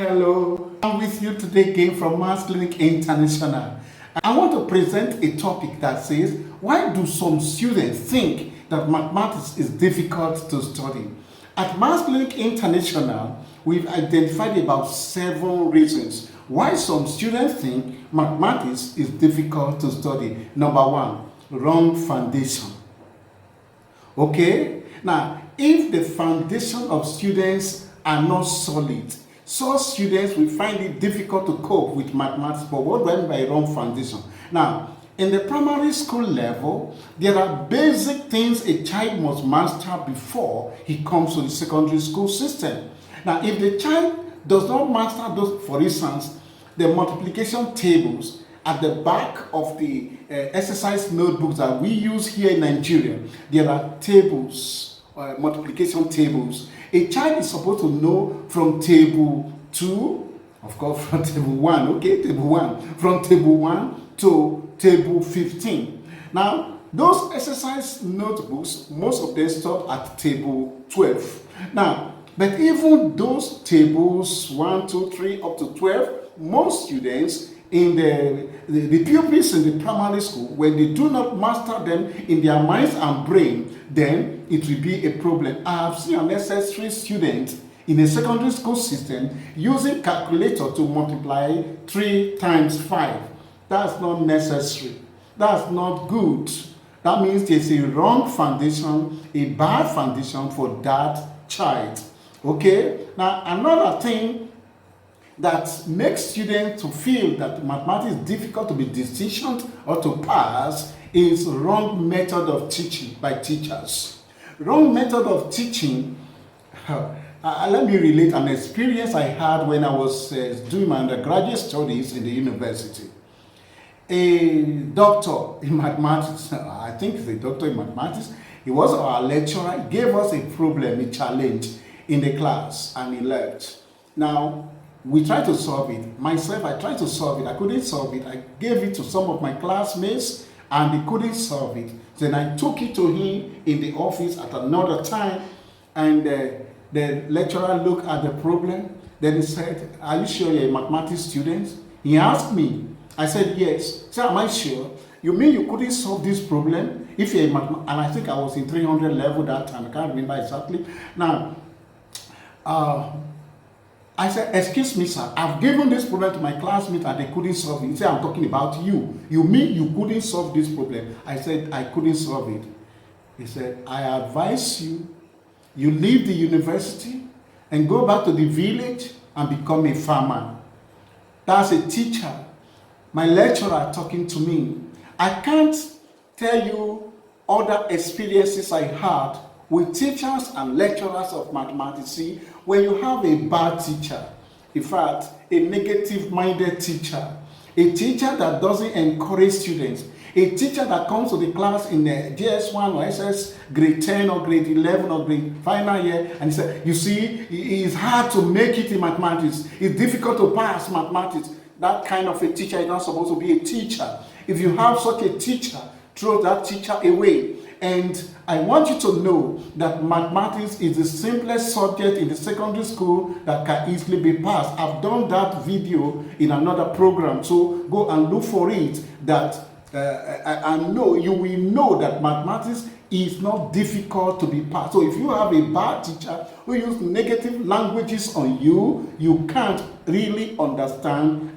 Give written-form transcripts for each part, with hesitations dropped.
Hello, I'm with you today again from Mass Clinic International. I want to present a topic that says, why do some students think that mathematics is difficult to study? At Mass Clinic International, we've identified about 7 reasons why some students think mathematics is difficult to study. Number 1, wrong foundation. Okay? Now, if the foundation of students are not solid, some students will find it difficult to cope with mathematics. But what do I mean by wrong foundation? Now, in the primary school level, there are basic things a child must master before he comes to the secondary school system. Now, if the child does not master those, for instance, the multiplication tables at the back of the exercise notebooks that we use here in Nigeria, there are tables, multiplication tables. A child is supposed to know from table 2, of course from table 1, okay, table 1, from table 1 to table 15. Now, those exercise notebooks, most of them stop at table 12. Now, but even those tables 1, 2, 3 up to 12, most students in the pupils in the primary school, when they do not master them in their minds and brain, then it will be a problem. I have seen unnecessary students in a secondary school system using calculator to multiply 3 times 5. That's not necessary. That's not good. That means there's a wrong foundation, a bad foundation for that child. Okay? Now, another thing that makes students to feel that mathematics is difficult to be decisioned or to pass is wrong method of teaching by teachers. Wrong method of teaching, let me relate an experience I had when I was doing my undergraduate studies in the university. A doctor in mathematics, I think he's a doctor in mathematics, he was our lecturer. He gave us a problem, a challenge in the class, and he left. Now, we tried to solve it. Myself, I tried to solve it. I couldn't solve it. I gave it to some of my classmates and they couldn't solve it. Then I took it to him in the office at another time, and the lecturer looked at the problem. Then he said, "Are you sure you're a mathematics student?" He asked me. I said, "Yes." He said, "Am I sure? You mean you couldn't solve this problem if you're a mathematics?" And I think I was in 300 level that time. I can't remember exactly. Now, I said, "Excuse me, sir, I've given this problem to my classmates and they couldn't solve it." He said, "I'm talking about you. You mean you couldn't solve this problem?" I said, "I couldn't solve it." He said, "I advise you, you leave the university and go back to the village and become a farmer." That's a teacher, my lecturer talking to me. I can't tell you other experiences I had with teachers and lecturers of mathematics. See, when you have a bad teacher, in fact, a negative-minded teacher, a teacher that doesn't encourage students, a teacher that comes to the class in the GS1 or SS grade 10 or grade 11 or grade final year and he said, "You see, it's hard to make it in mathematics. It's difficult to pass mathematics." That kind of a teacher is not supposed to be a teacher. If you have such a teacher, throw that teacher away. And I want you to know that mathematics is the simplest subject in the secondary school that can easily be passed. I've done that video in another program, so go and look for it. That I know you will know that mathematics is not difficult to be passed. So if you have a bad teacher who uses negative languages on you, you can't really understand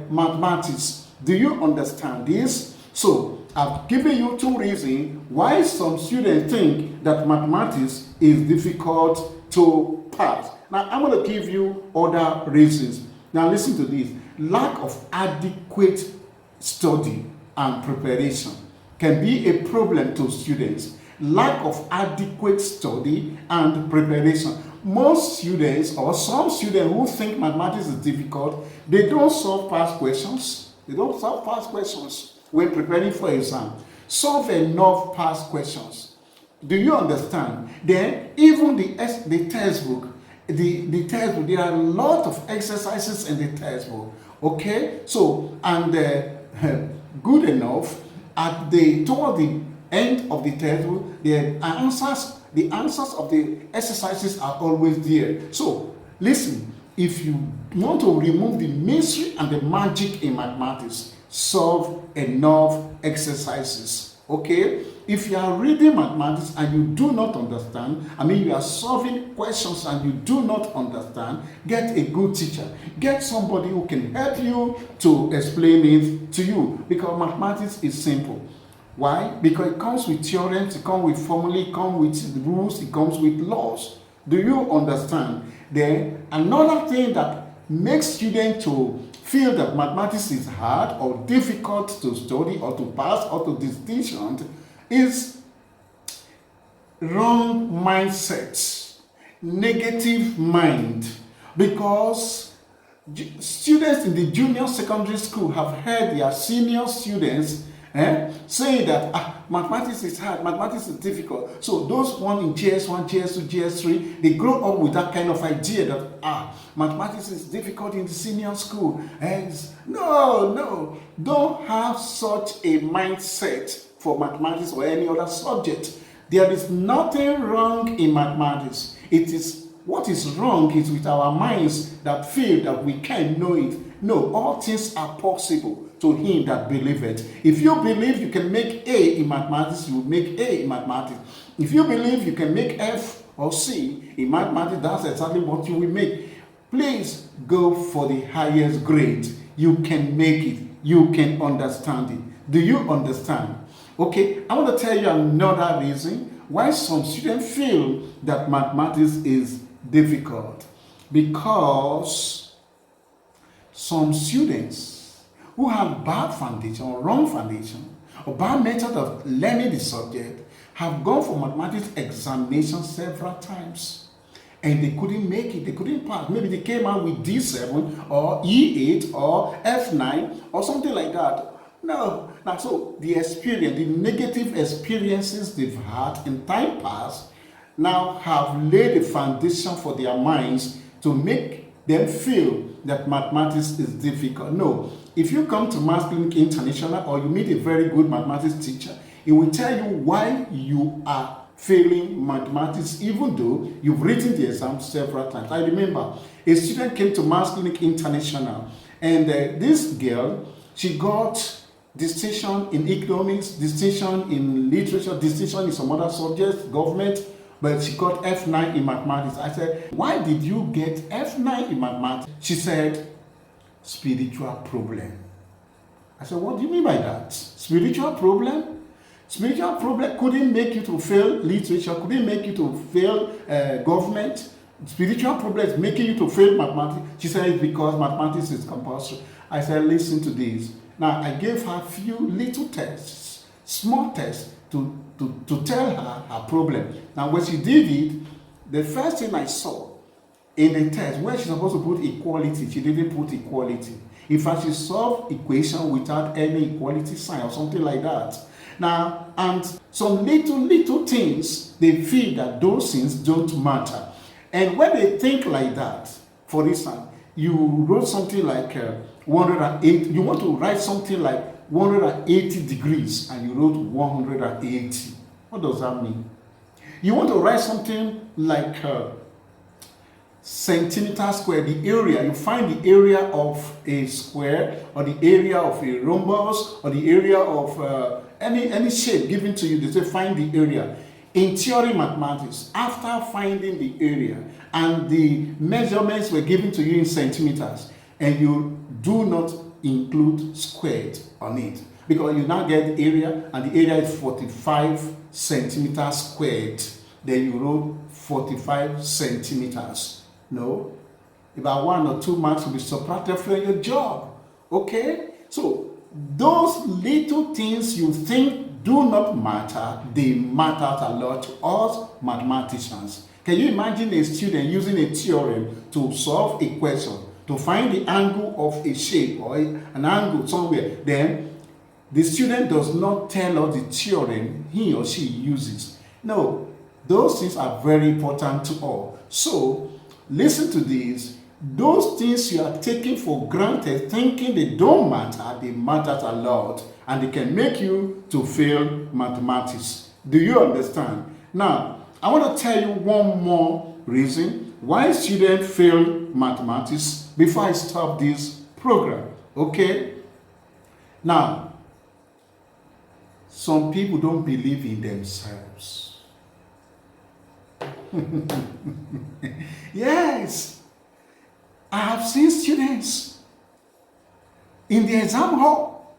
mathematics. Do you understand this? So I've given you 2 reasons why some students think that mathematics is difficult to pass. Now, I'm going to give you other reasons. Now, listen to this. Lack of adequate study and preparation can be a problem to students. Lack of adequate study and preparation. Most students, or some students who think mathematics is difficult, they don't solve past questions. They don't solve past questions when preparing for exam. Solve enough past questions. Do you understand? Then even the textbook, the textbook, there are a lot of exercises in the textbook. Okay, so and good enough toward the end of the textbook, the answers of the exercises are always there. So listen, if you want to remove the mystery and the magic in mathematics, solve enough exercises. Okay? If you are reading mathematics and you do not understand, you are solving questions and you do not understand, get a good teacher. Get somebody who can help you to explain it to you, because mathematics is simple. Why? Because it comes with theorems, it comes with formulae, it comes with rules, it comes with laws. Do you understand? Then another thing that makes students to feel that mathematics is hard or difficult to study or to pass or to distinction is wrong mindset, negative mind. Because students in the junior secondary school have heard their senior students saying that mathematics is hard, mathematics is difficult. So those one in GS1, GS2, GS3, they grow up with that kind of idea that mathematics is difficult in the senior school. No, don't have such a mindset for mathematics or any other subject. There is nothing wrong in mathematics. It is what is wrong is with our minds that feel that we can't know it. No, all things are possible to him that believeth. If you believe you can make A in mathematics, you will make A in mathematics. If you believe you can make F or C in mathematics, that's exactly what you will make. Please go for the highest grade. You can make it. You can understand it. Do you understand? Okay, I want to tell you another reason why some students feel that mathematics is difficult. Because some students who have bad foundation or wrong foundation or bad method of learning the subject have gone for mathematics examination several times and they couldn't make it, they couldn't pass. Maybe they came out with D7 or E8 or F9 or something like that. No. Now, so the experience, the negative experiences they've had in time past now have laid a foundation for their minds to make them feel that mathematics is difficult. No. If you come to Maths Clinic International or you meet a very good mathematics teacher, he will tell you why you are failing mathematics even though you've written the exam several times. I remember a student came to Maths Clinic International and this girl, she got distinction in economics, distinction in literature, distinction in some other subjects, government, but she got F9 in mathematics. I said, why did you get F9 in mathematics? She said, spiritual problem. I said, what do you mean by that? Spiritual problem? Spiritual problem couldn't make you to fail literature, couldn't make you to fail government. Spiritual problem is making you to fail mathematics. She said, it's because mathematics is compulsory. I said, listen to this. Now, I gave her a few little tests, small tests, to tell her problem. Now, when she did it, the first thing I saw in the test, where she's supposed to put equality, she didn't put equality. In fact, she solved equation without any equality sign or something like that. Now, and some little things, they feel that those things don't matter. And when they think like that, for instance, you wrote something like 108, you want to write something like 180 degrees and you wrote 180. What does that mean? You want to write something like centimeter square, the area, you find the area of a square or the area of a rhombus or the area of any shape given to you. They say find the area. In theory mathematics, after finding the area and the measurements were given to you in centimeters, and you do not include squared on it, because you now get the area and the area is 45 centimeters squared, then you wrote 45 centimeters. No, about 1 or 2 marks will be subtracted from your job. Okay, so those little things you think do not matter, they matter a lot to us mathematicians. Can you imagine a student using a theorem to solve a question, to find the angle of a shape or an angle somewhere? Then the student does not tell us the theorem he or she uses. No, those things are very important to all. So listen to this. Those things you are taking for granted, thinking they don't matter, they matter a lot, and they can make you to fail mathematics. Do you understand? Now, I want to tell you one more reason why students fail mathematics before I stop this program. Okay? Now, some people don't believe in themselves. Yes, I have seen students in the exam hall.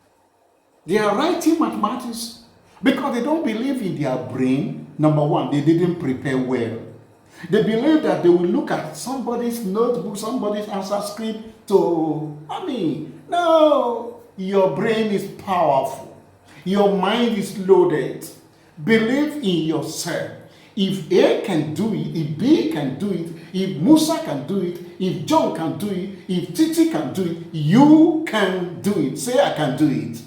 They are writing mathematics because they don't believe in their brain. Number one, they didn't prepare well. They believe that they will look at somebody's notebook, somebody's answer script no, your brain is powerful. Your mind is loaded. Believe in yourself. If A can do it, if B can do it, if Musa can do it, if John can do it, if Titi can do it, you can do it. Say, I can do it.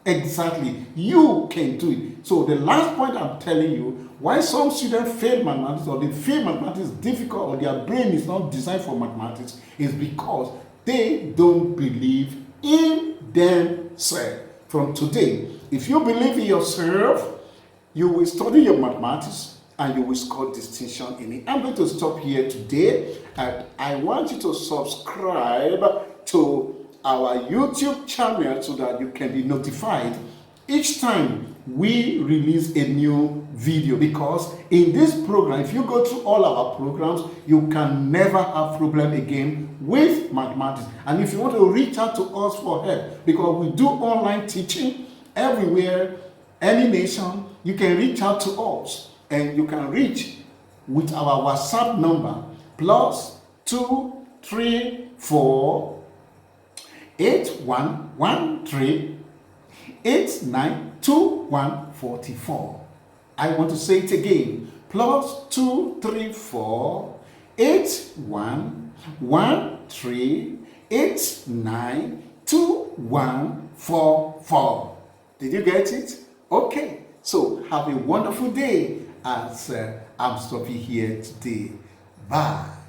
Exactly. You can do it. So the last point I'm telling you, why some students fail mathematics, or they feel mathematics is difficult, or their brain is not designed for mathematics, is because they don't believe in themselves. From today, if you believe in yourself, you will study your mathematics and you will score distinction in it. I'm going to stop here today, and I want you to subscribe to our YouTube channel so that you can be notified each time we release a new video, because in this program, if you go through all our programs, you can never have problem again with mathematics. And if you want to reach out to us for help, because we do online teaching everywhere, any nation, you can reach out to us, and you can reach with our WhatsApp number +234 8113 892144. I want to say it again. +234 8113 892144. Did you get it? Okay. So have a wonderful day as I'm stopping here today. Bye.